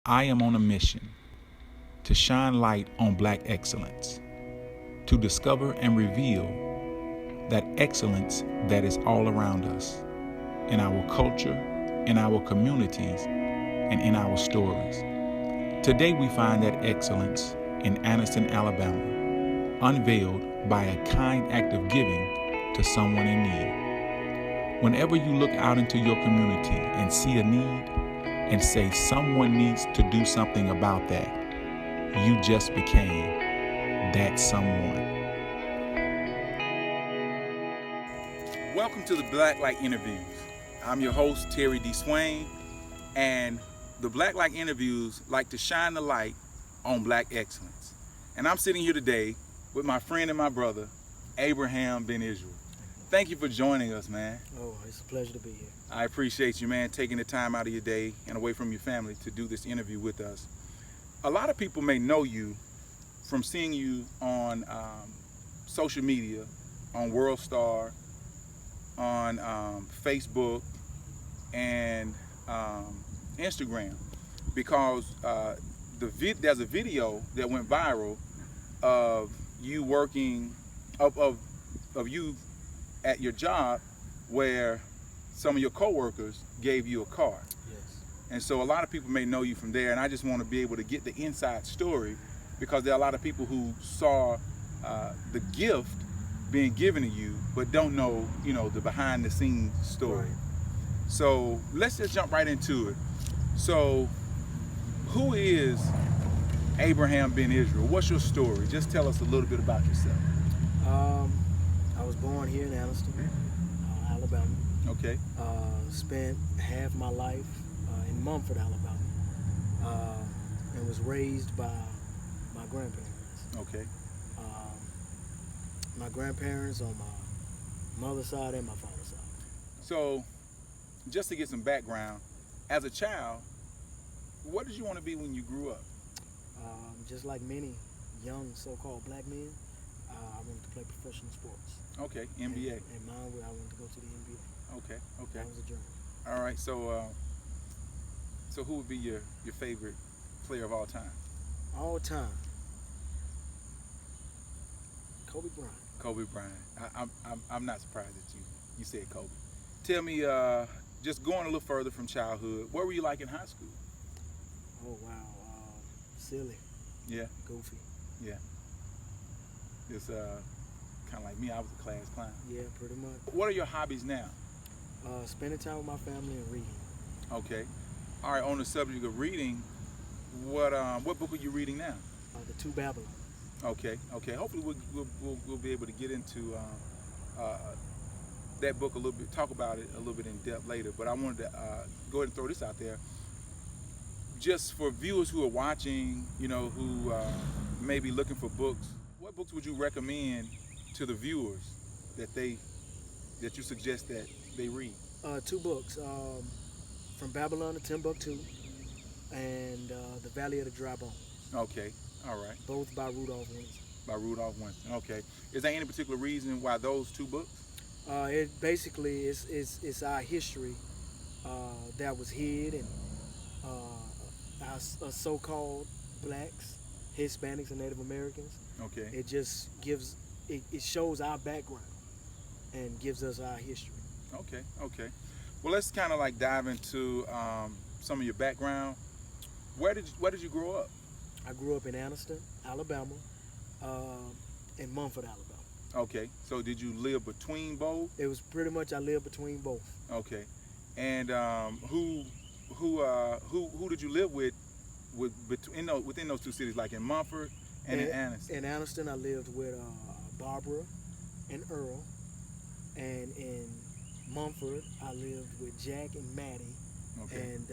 I am on a mission to shine light on Black excellence, to discover and reveal that excellence that is all around us, in our culture, in our communities, and in our stories. Today we find that excellence in Anniston, Alabama, unveiled by a kind act of giving to someone in need. Whenever you look out into your community and see a need and say someone needs to do something about that, you just became that someone. Welcome to the Blacklight Interviews. I'm your host, Terry D. Swain, and the Blacklight Interviews like to shine the light on Black excellence. And I'm sitting here today with my friend and my brother, Abraham Ben Israel. Thank you for joining us, man. Oh, it's a pleasure to be here. I appreciate you, man, taking the time out of your day and away from your family to do this interview with us. A lot of people may know you from seeing you on social media, on WorldStar, on Facebook, and Instagram, because there's a video that went viral of you working, of you at your job, where some of your coworkers gave you a car. Yes. And so a lot of people may know you from there, and I just want to be able to get the inside story, because there are a lot of people who saw the gift being given to you, but don't know, the behind the scenes story. Right. So let's just jump right into it. So who is Abraham Ben Israel? What's your story? Just tell us a little bit about yourself. I was born here in Anniston, Alabama. Okay. Spent half my life in Mumford, Alabama, and was raised by my grandparents. Okay. My grandparents on my mother's side and my father's side. So just to get some background, as a child, what did you want to be when you grew up? Just like many young so-called black men, I wanted to play professional sports. Okay, NBA. And mine, I wanted to go to the NBA. Okay. That was a dream. All right, so who would be your favorite player of all time? All time. Kobe Bryant. Kobe Bryant. I'm not surprised that you said Kobe. Tell me, just going a little further from childhood, what were you like in high school? Oh wow, silly. Yeah. Goofy. Yeah. It's kind of like me. I was a class clown. Yeah, pretty much. What are your hobbies now? Spending time with my family and reading. Okay. All right. On the subject of reading, what book are you reading now? The Two Babylon. Okay. Hopefully we'll be able to get into that book a little bit, talk about it a little bit in depth later. But I wanted to go ahead and throw this out there, just for viewers who are watching, who may be looking for books. What books would you recommend to the viewers that you suggest that they read? Two books, From Babylon to Timbuktu, and The Valley of the Dry Bones. Okay. All right. Both by Rudolph Winston. By Rudolph Winston. Okay. Is there any particular reason why those two books? It basically is our history that was hid, and our so-called blacks, Hispanics, and Native Americans. Okay. It just gives, it shows our background and gives us our history. Okay. Well, let's kind of like dive into some of your background. Where did you grow up? I grew up in Anniston, Alabama, and Mumford, Alabama. Okay. So did you live between both? It was pretty much I lived between both. Okay. And who did you live with within those two cities, like in Mumford and in Anniston? In Anniston, I lived with Barbara and Earl, and in Mumford, I lived with Jack and Maddie, and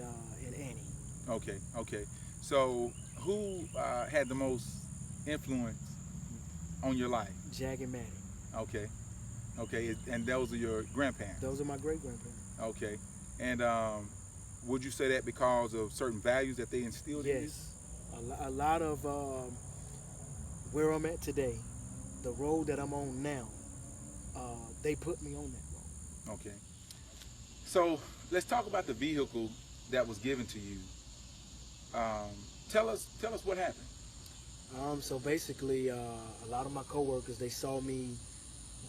Annie. Okay. So who had the most influence on your life? Jack and Maddie. Okay. And those are your grandparents? Those are my great-grandparents. Okay. And would you say that because of certain values that they instilled in you? Yes. A lot of where I'm at today, the road that I'm on now, they put me on that road. Okay. So let's talk about the vehicle that was given to you Tell us what happened. So basically, a lot of my coworkers, they saw me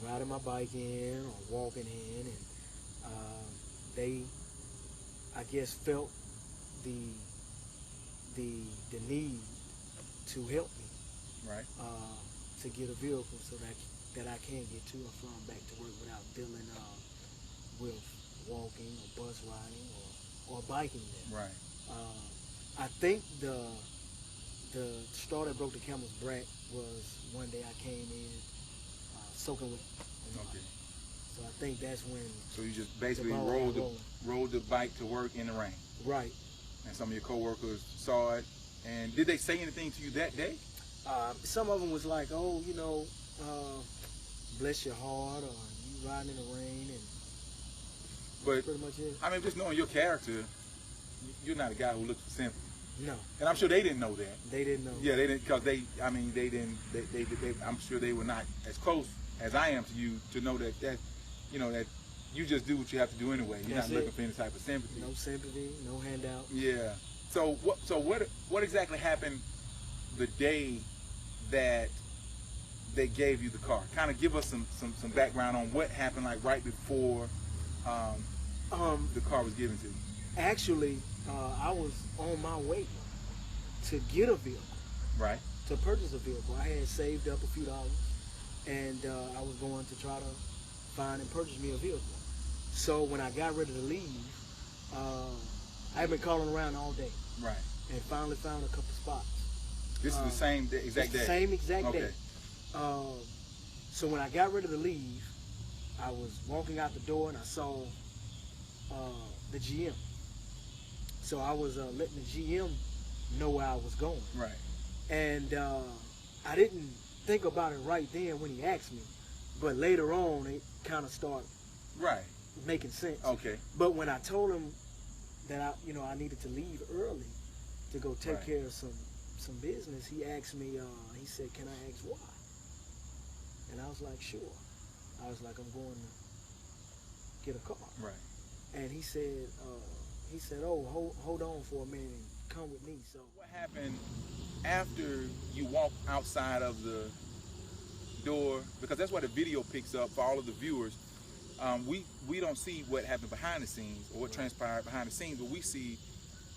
riding my bike in or walking in, and they, I guess, felt the need to help me, Right. to get a vehicle so that I can get to and from back to work without dealing with walking or bus riding or biking there. Right. I think the straw that broke the camel's back was one day I came in soaking with. Okay. So I think that's when. So you just basically rode the bike to work in the rain. Right. And some of your coworkers saw it. And did they say anything to you that day? Some of them was like, oh, bless your heart, or you riding in the rain, and but pretty much it. I mean, just knowing your character, you're not a guy who looks for sympathy. No. And I'm sure they didn't know that. They didn't know. Yeah, they didn't, because they didn't. I'm sure they were not as close as I am to you to know that that you just do what you have to do anyway. You're not looking for any type of sympathy. No sympathy, no handout. Yeah. So what exactly happened the day that they gave you the car? Kind of give us some background on what happened, like right before the car was given to you. Actually, I was on my way to get a vehicle. Right. To purchase a vehicle. I had saved up a few dollars, and I was going to try to find and purchase me a vehicle. So when I got ready to leave, I had been calling around all day. Right. And finally found a couple spots. This is the same exact day? The same exact day. So when I got ready to leave, I was walking out the door and I saw the GM. So I was letting the GM know where I was going. Right. And I didn't think about it right then when he asked me, but later on it kind of started making sense. Okay. But when I told him that I needed to leave early to go take care of some business, he asked me, he said, "Can I ask why?" And I was like, "Sure." I was like, "I'm going to get a car." Right. And he said, "Oh, hold on for a minute and come with me." So what happened after you walked outside of the door? Because that's what the video picks up for all of the viewers. We don't see what happened behind the scenes or what transpired behind the scenes, but we see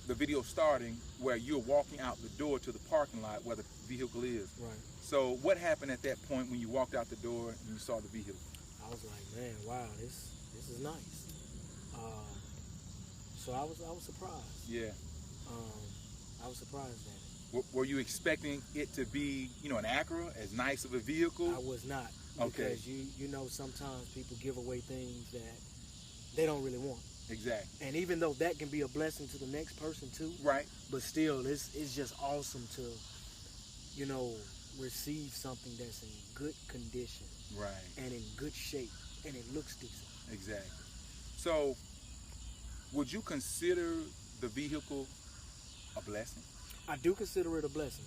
the video starting where you're walking out the door to the parking lot where the vehicle is. Right. So what happened at that point when you walked out the door and you saw the vehicle? I was like, man, wow, this is nice. So I was surprised. Yeah. I was surprised at it. Were you expecting it to be, an Acura, as nice of a vehicle? I was not. Okay. Because sometimes people give away things that they don't really want. Exactly. And even though that can be a blessing to the next person too. Right. But still, it's just awesome to, receive something that's in good condition. Right. And in good shape, and it looks decent. Exactly. So, would you consider the vehicle a blessing? I do consider it a blessing,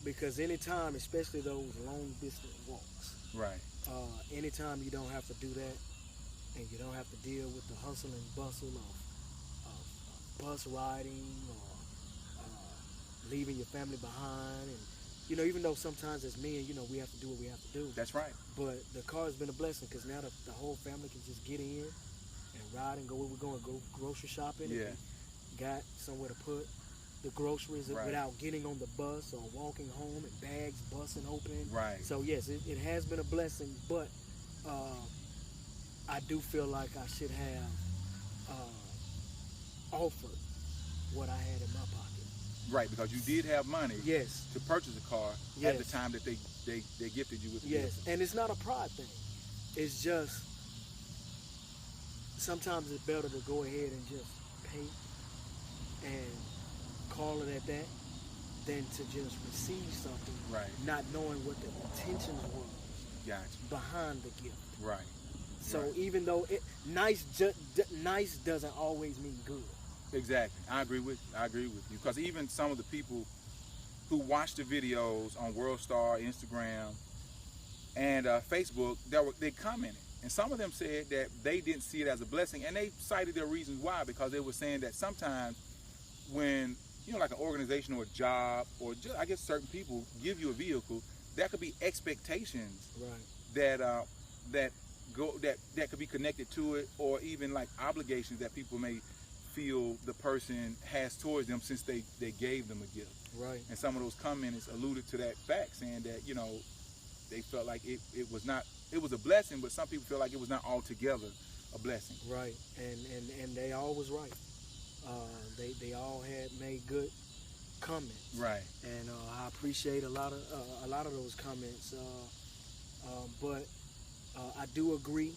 because anytime, especially those long distance walks, right? Anytime you don't have to do that, and you don't have to deal with the hustle and bustle of bus riding or leaving your family behind, and even though sometimes as men, we have to do what we have to do. That's right. But the car has been a blessing because now the whole family can just get in and ride and go where we're going, go grocery shopping. Yeah. Got somewhere to put the groceries without getting on the bus or walking home and bags busting open. Right. So yes, it has been a blessing, but I do feel like I should have offered what I had in my pocket. Right, because you did have money. Yes. To purchase a car at the time that they gifted you with the yes, vehicle. and it's not a pride thing. It's just sometimes it's better to go ahead and just pay and call it at that than to just receive something, not knowing what the intentions were behind the gift. Right. So even though nice doesn't always mean good. Exactly. I agree with you. Because even some of the people who watch the videos on WorldStar, Instagram, and Facebook, they commented. And some of them said that they didn't see it as a blessing. And they cited their reasons why, because they were saying that sometimes when like an organization or a job, or just, I guess certain people give you a vehicle, that could be expectations Right. that that could be connected to it, or even like obligations that people may feel the person has towards them since they gave them a gift. Right. And some of those comments alluded to that fact, saying that they felt like it was not, it was a blessing, but some people feel like it was not altogether a blessing. Right. And they all was right. They all had made good comments. Right. And I appreciate a lot of those comments. But I do agree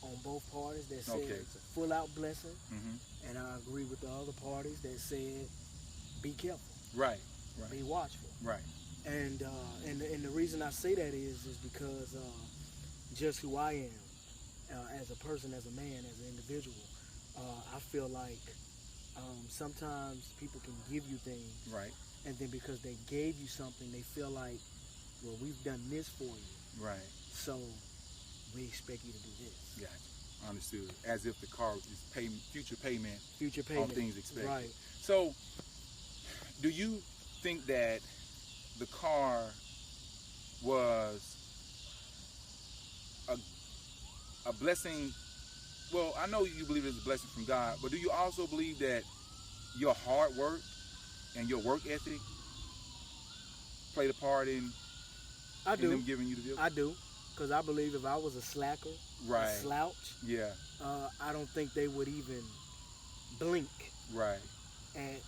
on both parties that said it's a full out blessing, and I agree with the other parties that said be careful. Right. Be watchful. Right. And the reason I say that is because just who I am as a person, as a man, as an individual, I feel like sometimes people can give you things, right, and then because they gave you something, they feel like, well, we've done this for you, right, so we expect you to do this. Gotcha. Understood. As if the car is future payment on things expected. Right. So, do you think that the car was a blessing? Well, I know you believe it's a blessing from God, but do you also believe that your hard work and your work ethic played a part in them giving you the vehicle? I do, because I believe if I was a slacker, right, a slouch, yeah, I don't think they would even blink, right, at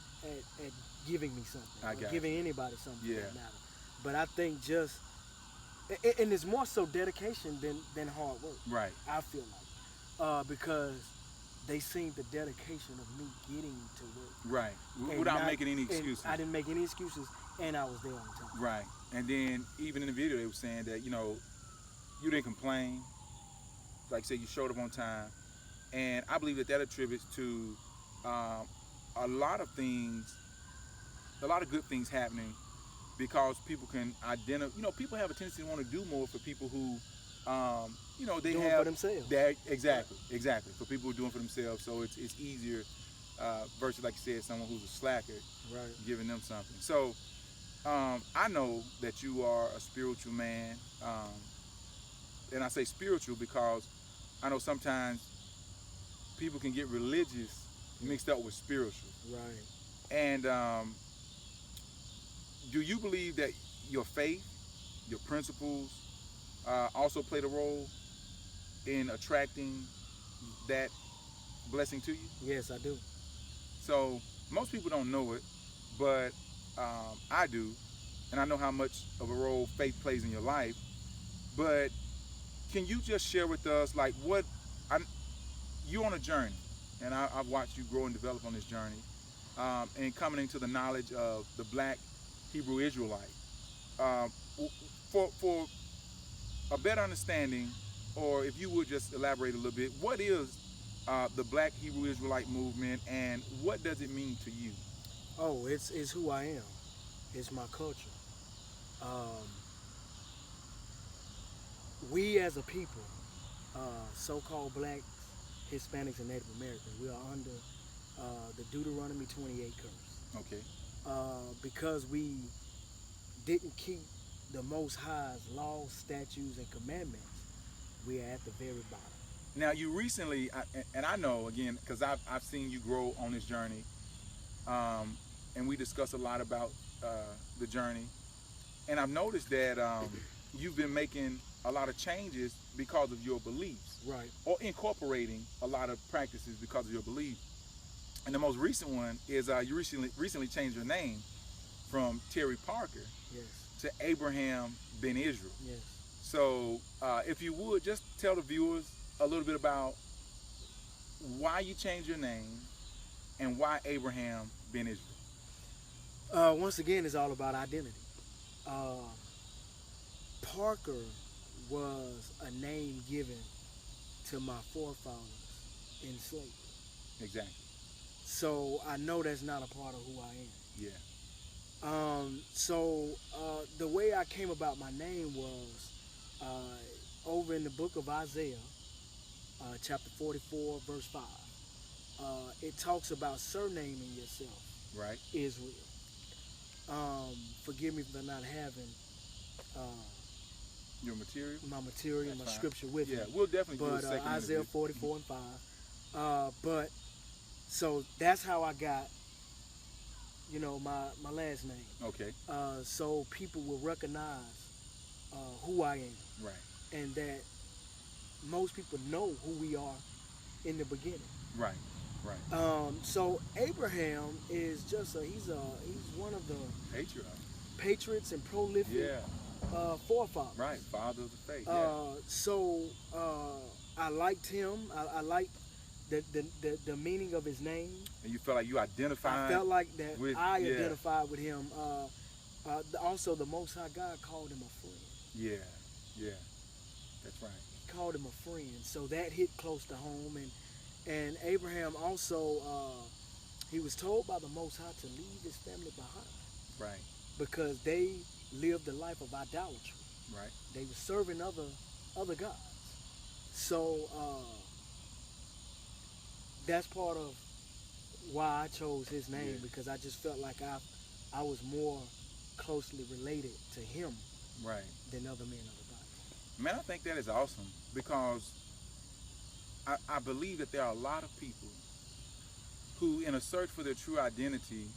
giving me something, or giving anybody something, yeah, for that matter. But I think just, and it's more so dedication than hard work. Right. I feel like, because they seen the dedication of me getting to work. Right. Without making any excuses. I didn't make any excuses, and I was there on time. Right. And then even in the video, they were saying that you didn't complain. Like I said, you showed up on time, and I believe that attributes to a lot of things, a lot of good things happening, because people can identify. People have a tendency to want to do more for people who, they doing have for themselves. Exactly. For people who are doing for themselves, so it's easier versus, like you said, someone who's a slacker, right, giving them something. So I know that you are a spiritual man, and I say spiritual because I know sometimes people can get religious mixed up with spiritual. Right. And do you believe that your faith, your principles, also played a role in attracting that blessing to you? Yes, I do. So most people don't know it, but I do, and I know how much of a role faith plays in your life. But can you just share with us, like, you're on a journey, and I've watched you grow and develop on this journey, and coming into the knowledge of the Black Hebrew Israelite. For a better understanding, or if you would just elaborate a little bit, what is the Black Hebrew Israelite movement, and what does it mean to you? Oh, it's who I am. It's my culture. We as a people, so-called Blacks, Hispanics, and Native Americans, we are under the Deuteronomy 28 curse. Okay. Because we didn't keep the Most High's laws, statutes, and commandments, we are at the very bottom. Now, you recently, and I know, again, because I've seen you grow on this journey, and we discuss a lot about the journey, and I've noticed that you've been making a lot of changes because of your beliefs. Right. Or incorporating a lot of practices because of your belief. And the most recent one is you recently changed your name from Terry Parker, yes, to Abraham Ben Israel. Yes. So if you would just tell the viewers a little bit about why you changed your name and why Abraham Ben Israel. Once again, it's all about identity. Parker was a name given to my forefathers in slavery. Exactly. So I know that's not a part of who I am. Yeah. So the way I came about my name was over in the book of Isaiah, chapter 44, verse 5. It talks about surnaming yourself Right. Israel. Forgive me for not having Your material. my material, That's my fine. scripture with me. Yeah, we'll definitely do a But second Isaiah interview. 44 and 5. But so that's how I got, my last name. Okay. So people will recognize who I am, Right. and that most people know who we are in the beginning. Right. Right. So Abraham is just he's one of the Patriarch. patriots and prolific Yeah. forefathers. Right. Father of the faith. Yeah. So I liked him. I liked the meaning of his name. And you felt like you identified. I felt like that with, I yeah. identified with him. Also, the Most High God called him a friend. Yeah. Yeah. That's right. He called him a friend. So that hit close to home. And Abraham also, he was told by the Most High to leave his family behind. Right. Because they lived a life of idolatry. Right. They were serving other gods. So that's part of why I chose his name, Yeah. because I just felt like I was more closely related to him Right. than other men of the Bible. Man, I think that is awesome, because I believe that there are a lot of people who, in a search for their true identity,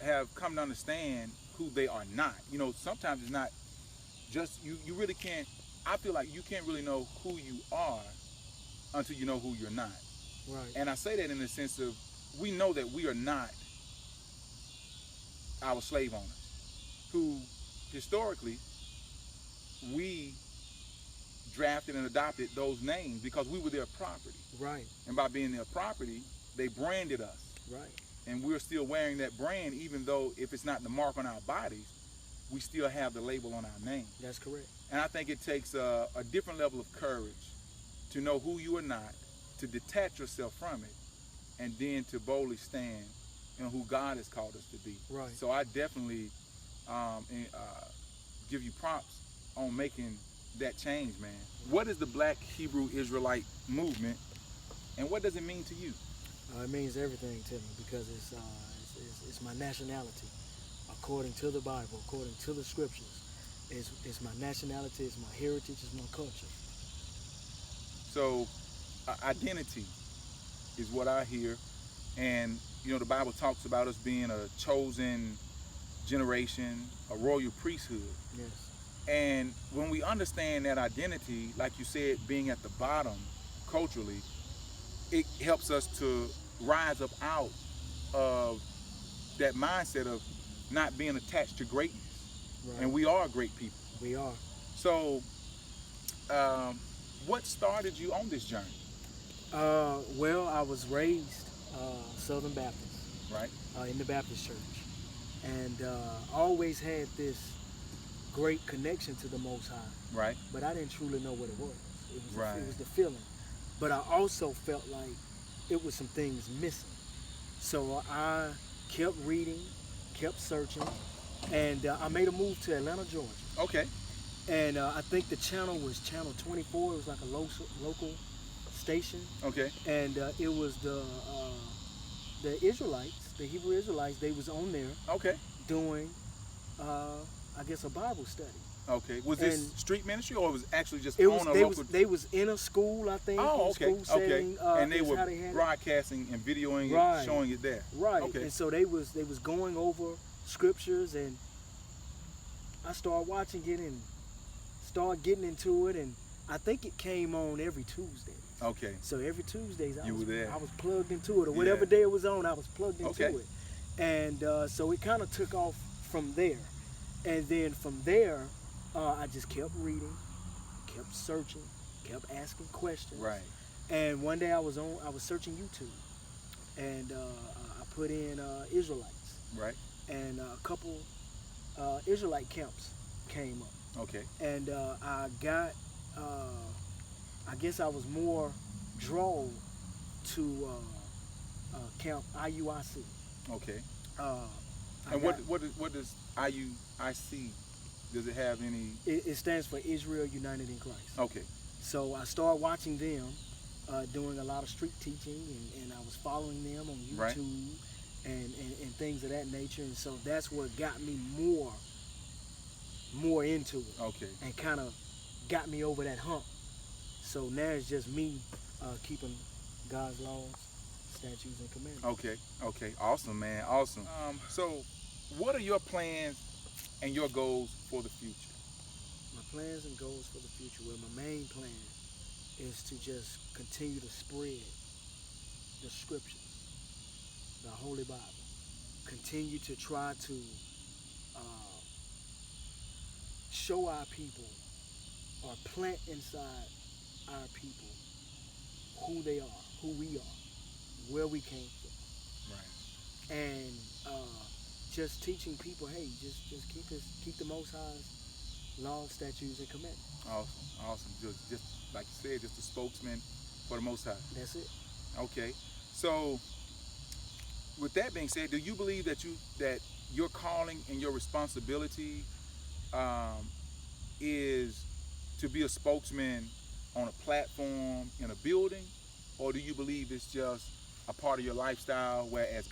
have come to understand who they are not. Sometimes it's not just, you really can't, I feel like you can't really know who you are until you know who you're not. Right. And I say that in the sense of, we know that we are not our slave owners, who historically we drafted and adopted those names because we were their property. Right. And by being their property, they branded us. Right. And we're still wearing that brand, even though if it's not the mark on our bodies, we still have the label on our name. That's correct. And I think it takes a different level of courage to know who you are not, to detach yourself from it, and then to boldly stand in who God has called us to be. Right. So I definitely give you props on making that change, man. What is the Black Hebrew Israelite movement, and what does it mean to you? It means everything to me, because it's my nationality, according to the Bible, according to the scriptures. It's my nationality, it's my heritage, it's my culture. So identity is what I hear, and the Bible talks about us being a chosen generation, a royal priesthood. Yes. And when we understand that identity, like you said, being at the bottom culturally, it helps us to rise up out of that mindset of not being attached to greatness. Right. And we are great people. We are. So what started you on this journey? Well, I was raised Southern Baptist. Right. In the Baptist church. And always had this great connection to the Most High. Right. But I didn't truly know what it was. Right. It was the feeling. But I also felt like it was some things missing. So I kept reading, kept searching, and I made a move to Atlanta, Georgia. Okay. And I think the channel was channel 24. It was like a local station. Okay. And it was the Israelites, the Hebrew Israelites. They was on there. Okay. Doing, I guess, a Bible study. Okay. Was this street ministry, or was it actually just It on was, a they local? they was in a school, I think. Oh, in a okay. School setting, And they were how they had it. broadcasting and videoing Right. it, showing it there. Right. Okay. And so they was going over scriptures, and I started watching it and started getting into it, and I think it came on every Tuesday. Okay. So every Tuesdays I were there. I was plugged into it, or Yeah. whatever day it was on, I was plugged into Okay. it. And so it kind of took off from there. And then from there, I just kept reading, kept searching, kept asking questions. Right. And one day I was searching YouTube, and I put in Israelites, Right. and a couple Israelite camps came up, Okay. and I got, I guess I was more drawn to camp IUIC. Okay. I And got- what does IUIC? Does it have any? It stands for Israel United in Christ. Okay. So I started watching them, doing a lot of street teaching, and I was following them on YouTube, Right. and things of that nature. And so that's what got me more into it, Okay. and kind of got me over that hump. So now it's just me keeping God's laws, statutes, and commandments. Okay. Okay. Awesome, man. Awesome. So, what are your plans and your goals for the future? My plans and goals for the future. Well, my main plan is to just continue to spread the scriptures, the Holy Bible. Continue to try to show our people, or plant inside our people, who they are, who we are, where we came from, Right. and just teaching people, hey, just keep the Most High's laws, statutes, and commandments. Awesome. Awesome. Just like you said, just a spokesman for the Most High. That's it. Okay. So, with that being said, do you believe that your calling and your responsibility is to be a spokesman on a platform in a building, or do you believe it's just a part of your lifestyle, where as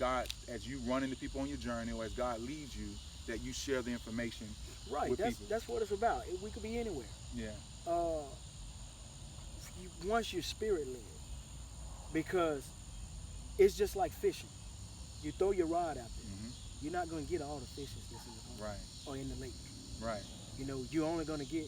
you run into people on your journey, or as God leads you, that you share the information Right. with That's people? that's what it's about. We could be anywhere. Yeah. Once you're spirit led, because it's just like fishing. You throw your rod out there. Mm-hmm. You're not going to get all the fishes that's in the pond Right. or in the lake. Right. You know, you're only going to get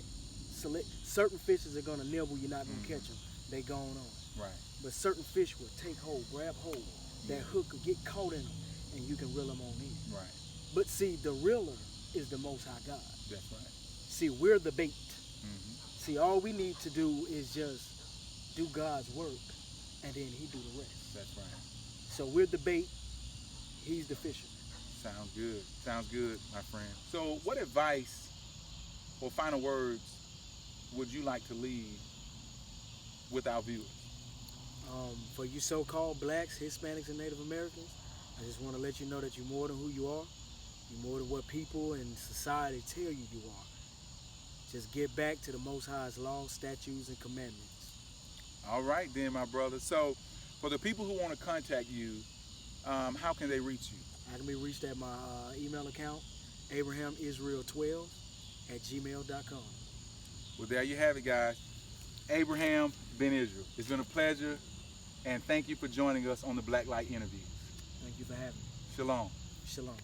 certain fishes are going to nibble. You're not going to catch them. They gone on. Right. But certain fish will take hold, grab hold. That hook will get caught in them, and you can reel them on in. Right. But see, the reeler is the Most High God. That's right. See, we're the bait. Mm-hmm. See, all we need to do is just do God's work, and then He do the rest. That's right. So we're the bait. He's the fisherman. Sounds good. Sounds good, my friend. So, what advice or final words would you like to leave with our viewers? For you so-called blacks, Hispanics, and Native Americans, I just want to let you know that you're more than who you are. You're more than what people and society tell you you are. Just get back to the Most High's laws, statutes, and commandments. All right, then, my brother. So, for the people who want to contact you, how can they reach you? I can be reached at my email account, abrahamisrael12@gmail.com. Well, there you have it, guys. Abraham Ben Israel. It's been a pleasure, and thank you for joining us on the Black Light Interviews. Thank you for having me. Shalom. Shalom.